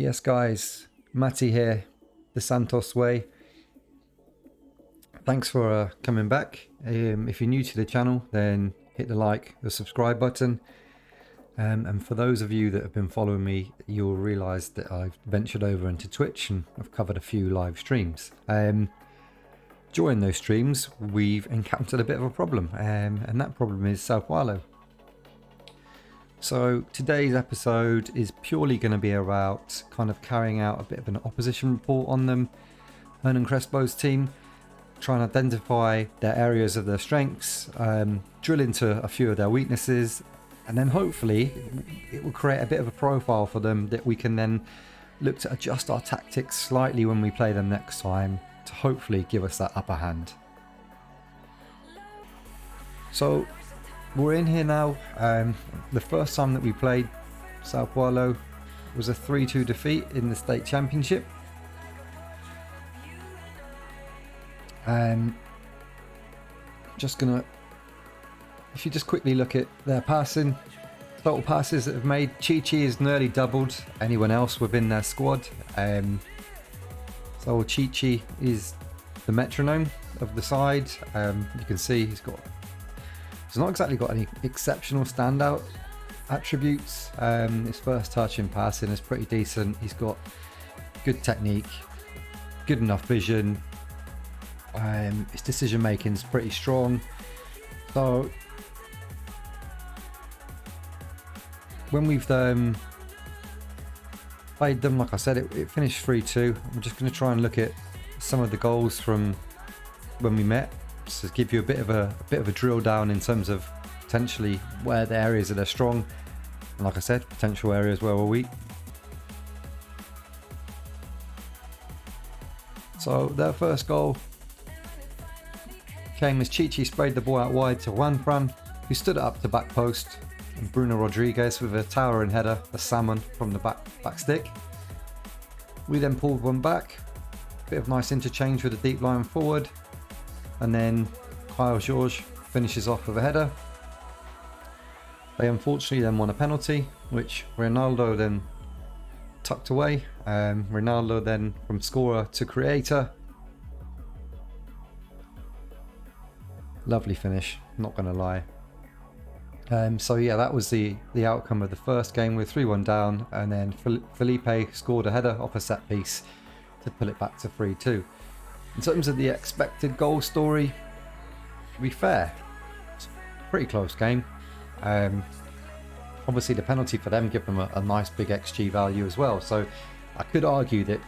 Yes guys, Matty here, the Santos way. Thanks for coming back. If you're new to the channel, then hit the like, the subscribe button. And for those of you that have been following me, you'll realise that I've ventured over into Twitch and I've covered a few live streams. During those streams, we've encountered a bit of a problem, and that problem is São Paulo. So today's episode is purely going to be about kind of carrying out a bit of an opposition report on them, Hernan Crespo's team, try and identify their areas of their strengths, drill into a few of their weaknesses, and then hopefully it will create a bit of a profile for them that we can then look to adjust our tactics slightly when we play them next time to hopefully give us that upper hand. So we're in here now. The first time that we played São Paulo was a 3-2 defeat in the state championship. Just gonna, if you just quickly look at their passing, total passes that have made, Chi has nearly doubled anyone else within their squad. So Chi is the metronome of the side. You can see he's not exactly got any exceptional standout attributes. His first touch in passing is pretty decent. He's got good technique, good enough vision. His decision making is pretty strong. So when we've played them, like I said, it finished 3-2. I'm just going to try and look at some of the goals from when we met, just to give you a bit of a drill down in terms of potentially where the areas that are strong, and like I said, potential areas where we're weak. So their first goal came as Chi sprayed the ball out wide to Juanfran, who stood it up to back post, and Bruno Rodriguez with a towering header, a salmon from the back stick. We then pulled one back, bit of nice interchange with a deep line forward, and then Kyle George finishes off with a header. They unfortunately then won a penalty, which Ronaldo then tucked away. Ronaldo then from scorer to creator. Lovely finish, not going to lie. So yeah, that was the outcome of the first game. We're 3-1 down, and then Felipe scored a header off a set piece to pull it back to 3-2. In terms of the expected goal story, to be fair, it's a pretty close game. Obviously the penalty for them gave them a nice big XG value as well, so I could argue that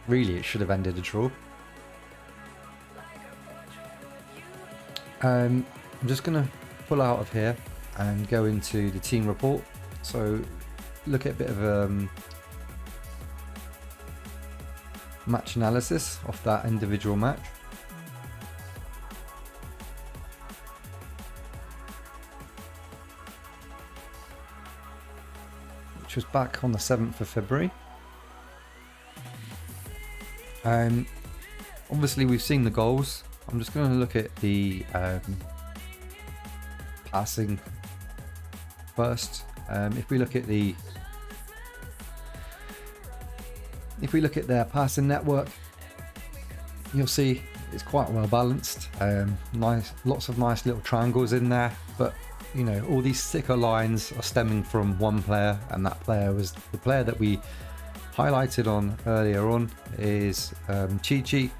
really it should have ended a draw. I'm just going to pull out of here and go into the team report, so look at a bit of match analysis of that individual match. Which was back on the 7th of February. Obviously we've seen the goals. I'm just going to look at the passing first. If we look at their passing network, you'll see it's quite well balanced. Lots of nice little triangles in there, but you know, all these thicker lines are stemming from one player, and that player was the player that we highlighted on earlier on, is Chi,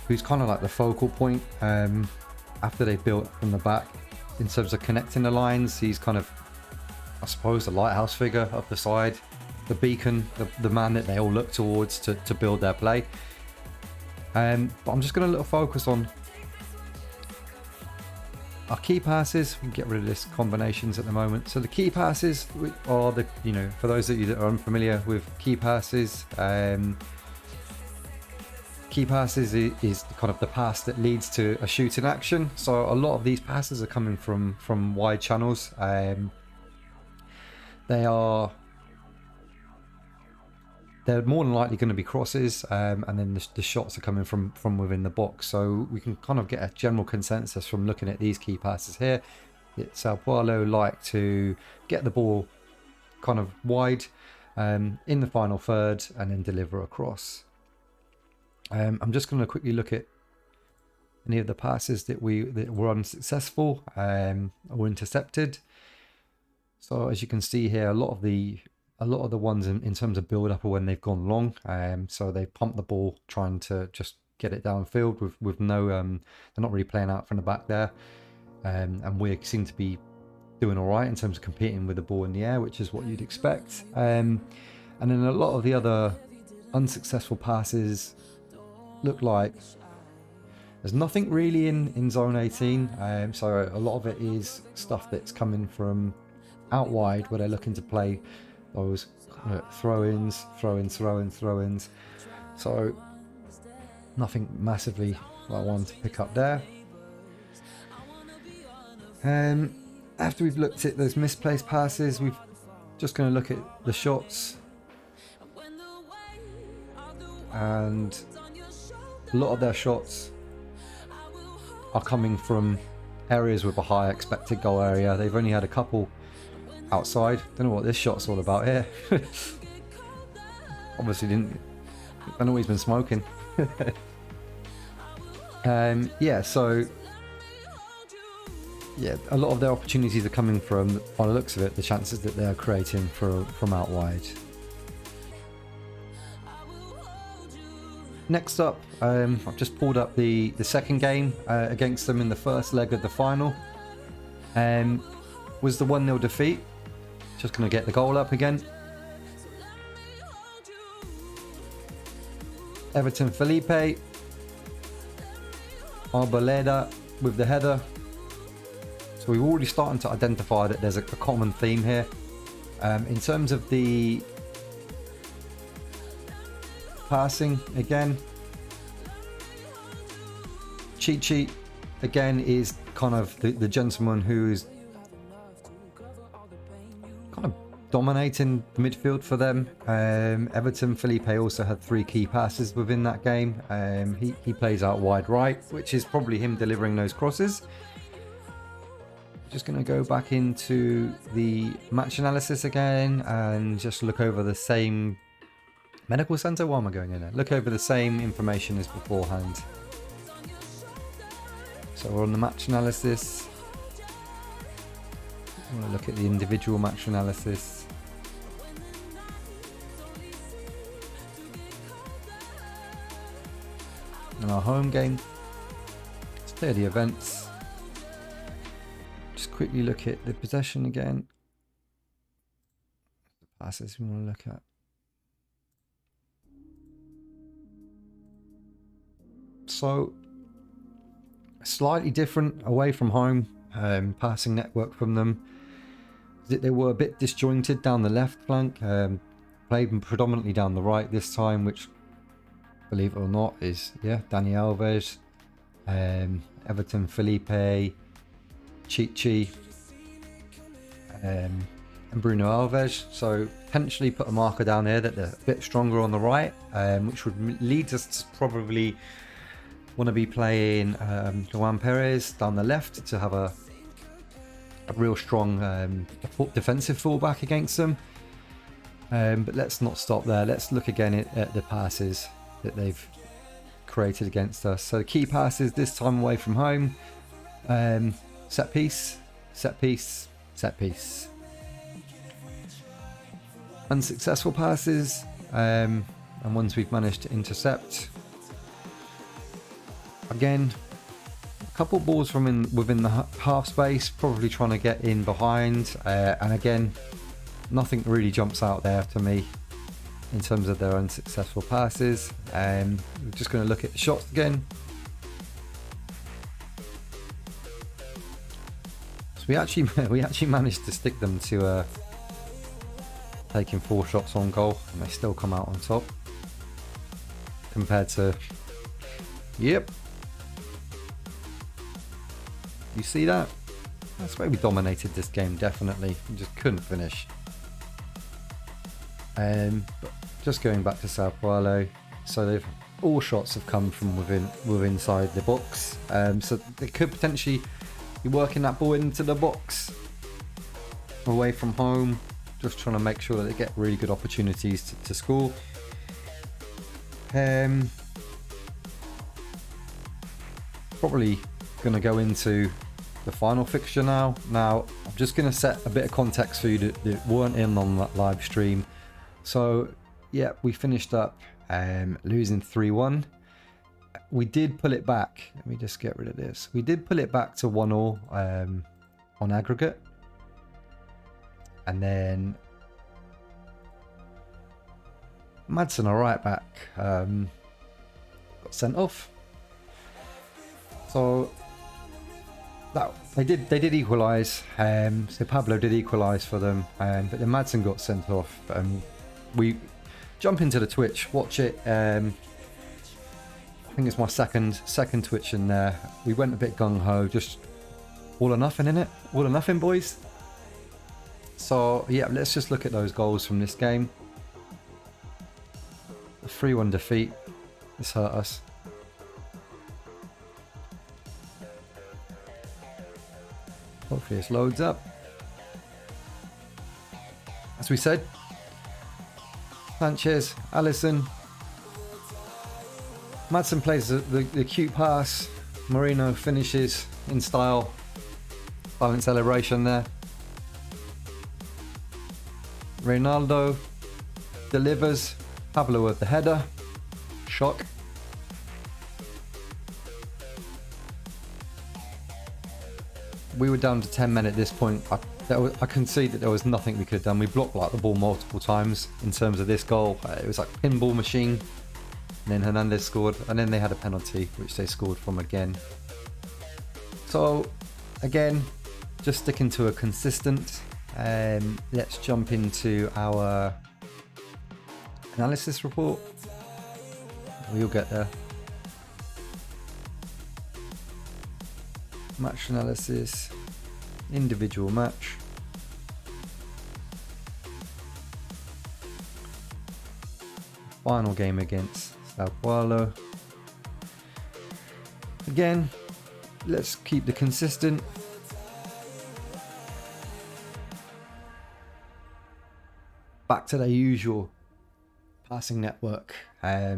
who's kind of like the focal point after they built from the back in terms of connecting the lines. He's kind of, I suppose, the lighthouse figure of the side, the beacon, the man that they all look towards to build their play. But I'm just going to focus on our key passes. We can get rid of this combinations at the moment. So the key passes are the, you know, for those of you that are unfamiliar with key passes, key passes is kind of the pass that leads to a shooting action. So a lot of these passes are coming from wide channels. They're more than likely going to be crosses, and then the shots are coming from within the box. So we can kind of get a general consensus from looking at these key passes here. São Paulo like to get the ball kind of wide in the final third and then deliver across. I'm just going to quickly look at any of the passes that were unsuccessful or intercepted. So as you can see here, a lot of the ones in terms of build up are when they've gone long. So they pump the ball trying to just get it downfield with no they're not really playing out from the back there. And we seem to be doing all right in terms of competing with the ball in the air, which is what you'd expect. And then a lot of the other unsuccessful passes look like there's nothing really in zone 18. So a lot of it is stuff that's coming from out wide where they're looking to play those throw-ins. So nothing massively I want to pick up there. After we've looked at those misplaced passes, we're just going to look at the shots. And a lot of their shots are coming from areas with a high expected goal area. They've only had a couple outside. Don't know what this shot's all about here. Obviously don't know what he's been smoking. A lot of their opportunities are coming from, by the looks of it, the chances that they're creating from out wide. Next up, I've just pulled up the second game against them in the first leg of the final. Was the 1-0 defeat. Just going to get the goal up again. Everton Felipe. Arboleda with the header. So we're already starting to identify that there's a common theme here. In terms of the passing, again, Chichi again is kind of the gentleman who is kind of dominating the midfield for them. Everton Felipe also had 3 key passes within that game. He plays out wide right, which is probably him delivering those crosses. Just going to go back into the match analysis again and just look over the same medical center. Why am I going in there? Look over the same information as beforehand. So we're on the match analysis. I want to look at the individual match analysis. And our home game. Steady events. Just quickly look at the possession again. The passes we want to look at. So slightly different away from home passing network from them. They were a bit disjointed down the left flank, played predominantly down the right this time, which, believe it or not, is Dani Alves, Everton Felipe, Chichi, and Bruno Alves. So potentially put a marker down here that they're a bit stronger on the right, which would lead us to probably want to be playing Juan Perez down the left to have a real strong defensive fullback against them. But let's not stop there. Let's look again at the passes that they've created against us. So the key passes this time away from home. Set piece. Unsuccessful passes and ones we've managed to intercept. Again, a couple balls from within the half space, probably trying to get in behind, and again, nothing really jumps out there to me in terms of their unsuccessful passes. We're just going to look at the shots again. So we actually managed to stick them to taking 4 shots on goal, and they still come out on top. Compared to, yep. You see that? That's where we dominated this game, definitely. We just couldn't finish. But just going back to Sao Paulo, so all shots have come from inside the box. So they could potentially be working that ball into the box away from home. just trying to make sure that they get really good opportunities to score. Probably going to go into the final fixture now. Now, I'm just going to set a bit of context for you that weren't in on that live stream. So, yeah, we finished up losing 3-1. We did pull it back. Let me just get rid of this. We did pull it back to 1-1 on aggregate. And then Madsen, our right back, got sent off. So that they did equalise. So Pablo did equalise for them, but then Madsen got sent off. We jump into the Twitch, watch it. I think it's my second Twitch in there. We went a bit gung ho, just all or nothing in it, all or nothing, boys. So yeah, let's just look at those goals from this game. A 3-1 defeat. This hurt us. Hopefully this loads up. As we said, Sanchez, Alisson. Madsen plays the cute pass. Marino finishes in style. Silent celebration there. Ronaldo delivers. Pablo with the header. Shock. We were down to 10 men at this point. I can see that there was nothing we could have done. We blocked like the ball multiple times in terms of this goal. It was like pinball machine. And then Hernandez scored. And then they had a penalty, which they scored from again. So, again, just sticking to a consistent. Let's jump into our analysis report. We'll get there. Match analysis, individual match. Final game against São Paulo. Again, let's keep the consistent. Back to their usual passing network. I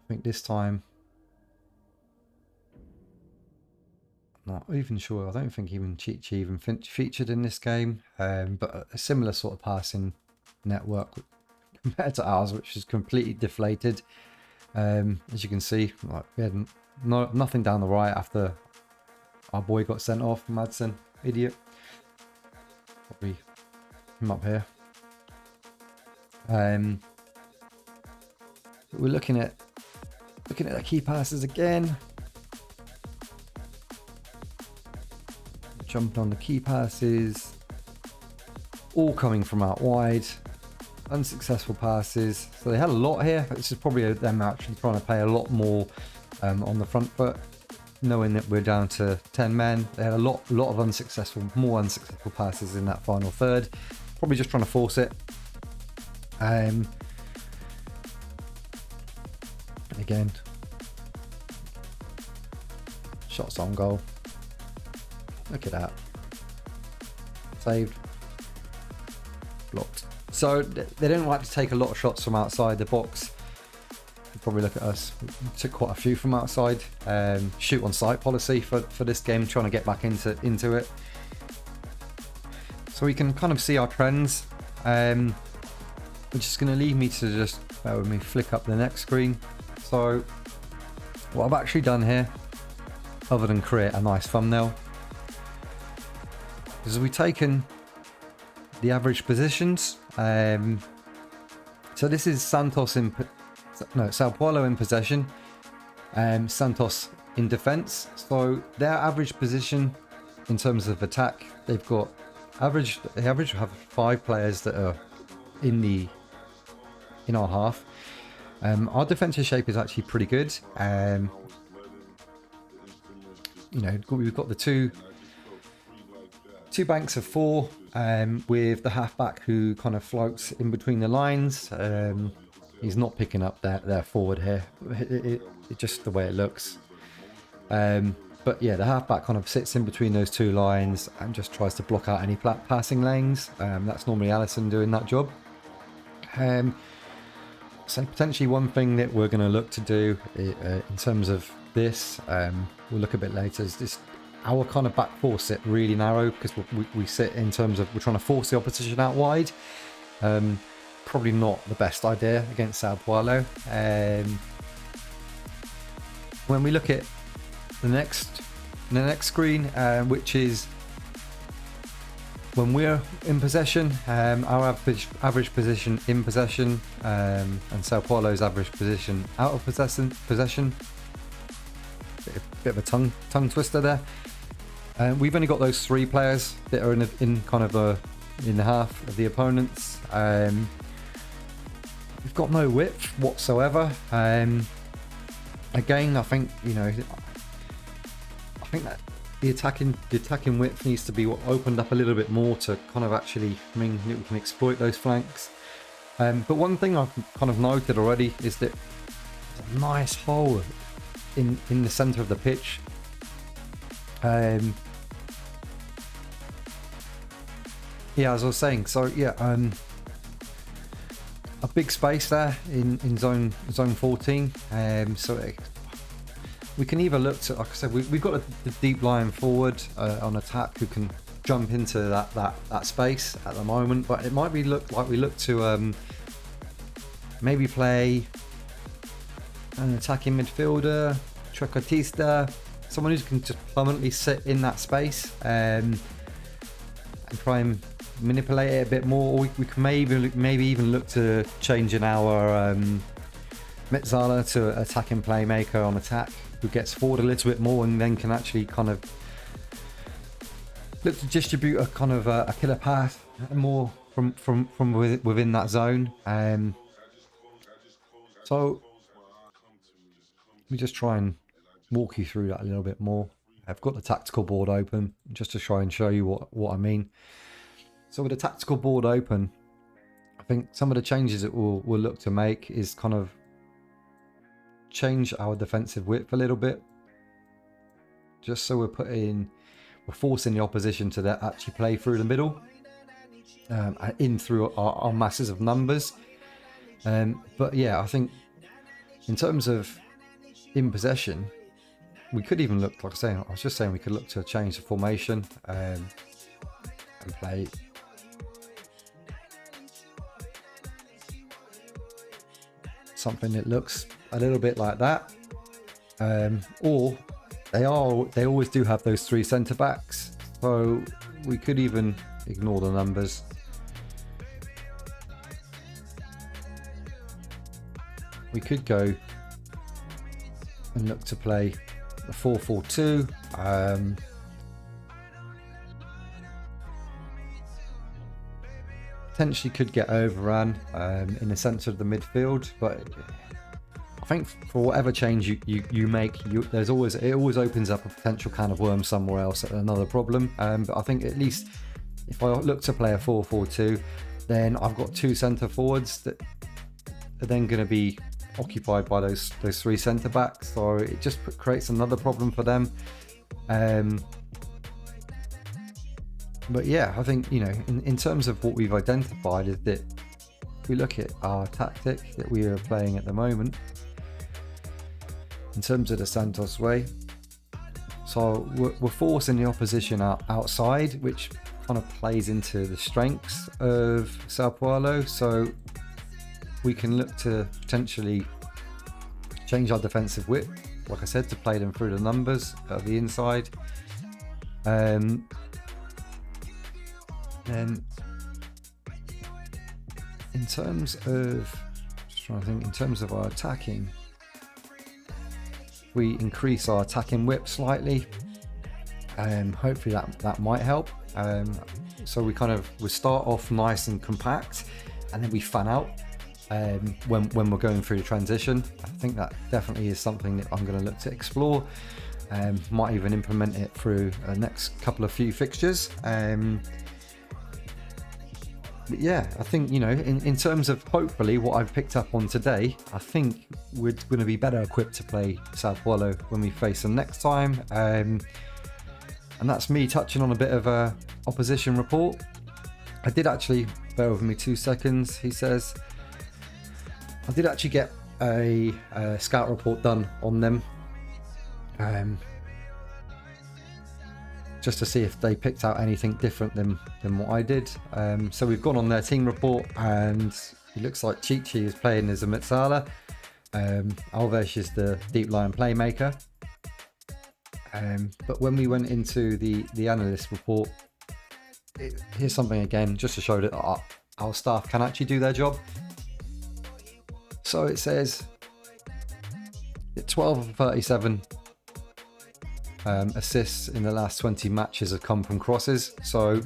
think this time, not even sure. I don't think even Chichi even featured in this game. But a similar sort of passing network compared to ours, which is completely deflated. As you can see, like, we had nothing down the right after our boy got sent off. Madsen, idiot. Probably him up here. We're looking at the key passes again. Jumped on the key passes, all coming from out wide. Unsuccessful passes. So they had a lot here. This is probably them actually trying to play a lot more on the front foot, knowing that we're down to 10 men. They had a lot of more unsuccessful passes in that final third. Probably just trying to force it. Again, shots on goal. Look at that. Saved. Blocked. So they don't like to take a lot of shots from outside the box. You probably look at us. We took quite a few from outside. Shoot on sight policy for this game, trying to get back into it. So we can kind of see our trends. Which is going to lead me to just, bear with me, flick up the next screen. So what I've actually done here, other than create a nice thumbnail, is we've taken the average positions. So this is Santos São Paulo in possession, Santos in defense. So their average position in terms of attack, they've got they have 5 players that are in our half. Our defensive shape is actually pretty good. We've got the two banks of 4, with the halfback who kind of floats in between the lines. He's not picking up their forward here. It's just the way it looks. But yeah, the halfback kind of sits in between those two lines and just tries to block out any passing lanes. That's normally Allison doing that job. So potentially one thing that we're going to look to do in terms of this, we'll look a bit later, is this. Our kind of back four sit really narrow because we sit in terms of we're trying to force the opposition out wide. Probably not the best idea against São Paulo. When we look at the next screen, which is when we're in possession, our average position in possession, and São Paulo's average position out of possession. Bit of a tongue twister there. We've only got those three players that are in the half of the opponents. We've got no width whatsoever. Again, I think that the attacking width needs to be opened up a little bit more to kind of actually mean that we can exploit those flanks. But one thing I've kind of noted already is that there's a nice hole in the centre of the pitch. Yeah, as I was saying, so yeah, a big space there in zone 14. We can either look to, like I said, we've got the deep line forward on attack who can jump into that space at the moment, but it might be look to maybe play an attacking midfielder, trequartista, someone who can just permanently sit in that space and try and manipulate it a bit more. Or we can maybe even look to changing our Metzala to attacking playmaker on attack, who gets forward a little bit more and then can actually kind of look to distribute a kind of a killer pass more from within that zone. So we just try and walk you through that a little bit more. I've got the tactical board open just to try and show you what I mean. So with the tactical board open, I think some of the changes that we'll look to make is kind of change our defensive width a little bit, just so we're forcing the opposition to actually play through the middle, in through our masses of numbers. But yeah, I think in terms of in possession, we could even look, like I was just saying, we could look to change the formation and play something that looks a little bit like that, or they always do have those three centre backs, so we could even ignore the numbers. We could go and look to play a 4-4-2. Potentially could get overrun in the centre of the midfield, but I think for whatever change you make, it always opens up a potential can of worms somewhere else at another problem. But I think at least if I look to play a 4-4-2, then I've got two centre forwards that are then going to be occupied by those three centre backs, so it just creates another problem for them. But yeah, I think, in terms of what we've identified is that if we look at our tactic that we are playing at the moment, in terms of the Santos way, so we're forcing the opposition outside, which kind of plays into the strengths of São Paulo. So we can look to potentially change our defensive width, like I said, to play them through the numbers of the inside. Then in terms of, in terms of our attacking, we increase our attacking whip slightly, hopefully that might help. So we start off nice and compact, and then we fan out when we're going through the transition. I think that definitely is something that I'm going to look to explore. Might even implement it through the next few fixtures. yeah, I think, you know, in terms of hopefully what I've picked up on today, I think we're going to be better equipped to play Sao Paulo when we face them next time. And that's me touching on a bit of a opposition report. I did actually, bear with me 2 seconds, he says, I did actually get a scout report done on them. Just to see if they picked out anything different than what I did. So we've gone on their team report, and it looks like Chichi is playing as a Mitsala. Alves is the deep line playmaker. But when we went into the analyst report, here's something again, just to show that our staff can actually do their job. So it says 12 of 37 assists in the last 20 matches have come from crosses. So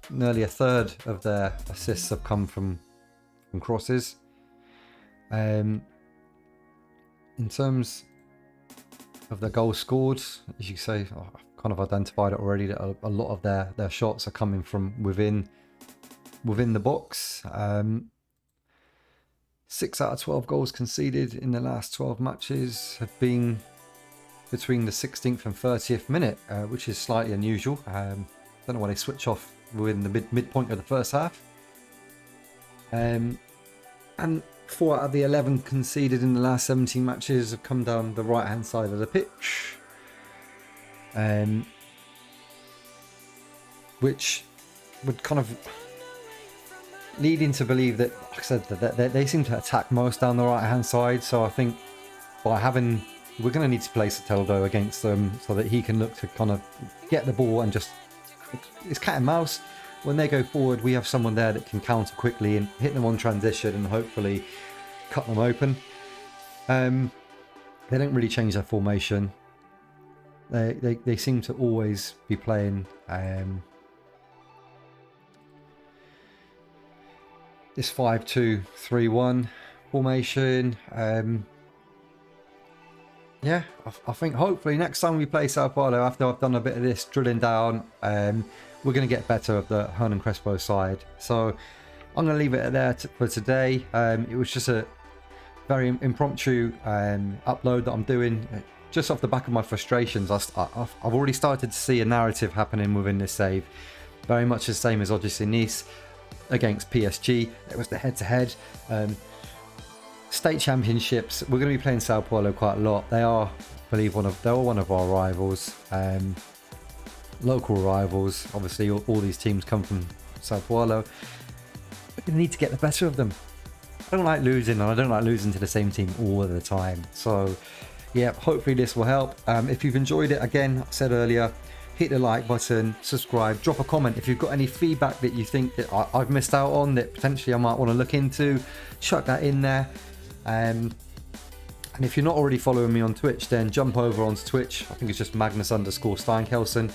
nearly a third of their assists have come from crosses. In terms of the goals scored, as you say, I've kind of identified it already that a lot of their shots are coming from within the box. 6 out of 12 goals conceded in the last 12 matches have been between the 16th and 30th minute, which is slightly unusual. Don't know why they switch off within the midpoint of the first half. And 4 out of the 11 conceded in the last 17 matches have come down the right hand side of the pitch, which would kind of leading to believe that, like I said, that they seem to attack most down the right hand side. So I think we're going to need to play Soteldo against them so that he can look to kind of get the ball and just, it's cat and mouse. When they go forward, we have someone there that can counter quickly and hit them on transition and hopefully cut them open. They don't really change their formation. They seem to always be playing this 5-2-3-1 formation. Yeah, I think hopefully next time we play Sao Paulo, after I've done a bit of this drilling down, we're going to get better of the Hernan Crespo side. So I'm going to leave it at there for today. It was just a very impromptu upload that I'm doing just off the back of my frustrations. I've already started to see a narrative happening within this save, very much the same as Odyssey Nice against PSG. It was the head-to-head. State championships, we're going to be playing Sao Paulo quite a lot. They are, I believe, they're one of our rivals, local rivals. Obviously, all these teams come from Sao Paulo. We're going to need to get the better of them. I don't like losing, and I don't like losing to the same team all of the time. So, yeah, hopefully this will help. If you've enjoyed it, again, I said earlier, hit the like button, subscribe, drop a comment. If you've got any feedback that you think that I've missed out on, that potentially I might want to look into, chuck that in there. And if you're not already following me on Twitch, then jump over onto Twitch. I think it's just Magnus_Steinkelsen.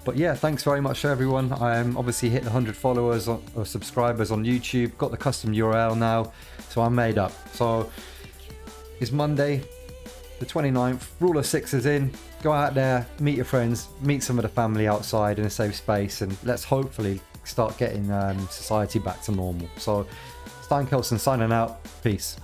But yeah, thanks very much to everyone. Obviously hit the 100 followers or subscribers on YouTube. Got the custom URL now, so I'm made up. So it's Monday, the 29th. Rule of 6 is in. Go out there, meet your friends, meet some of the family outside in a safe space, and let's hopefully start getting society back to normal. So Steinkelsen signing out. Peace.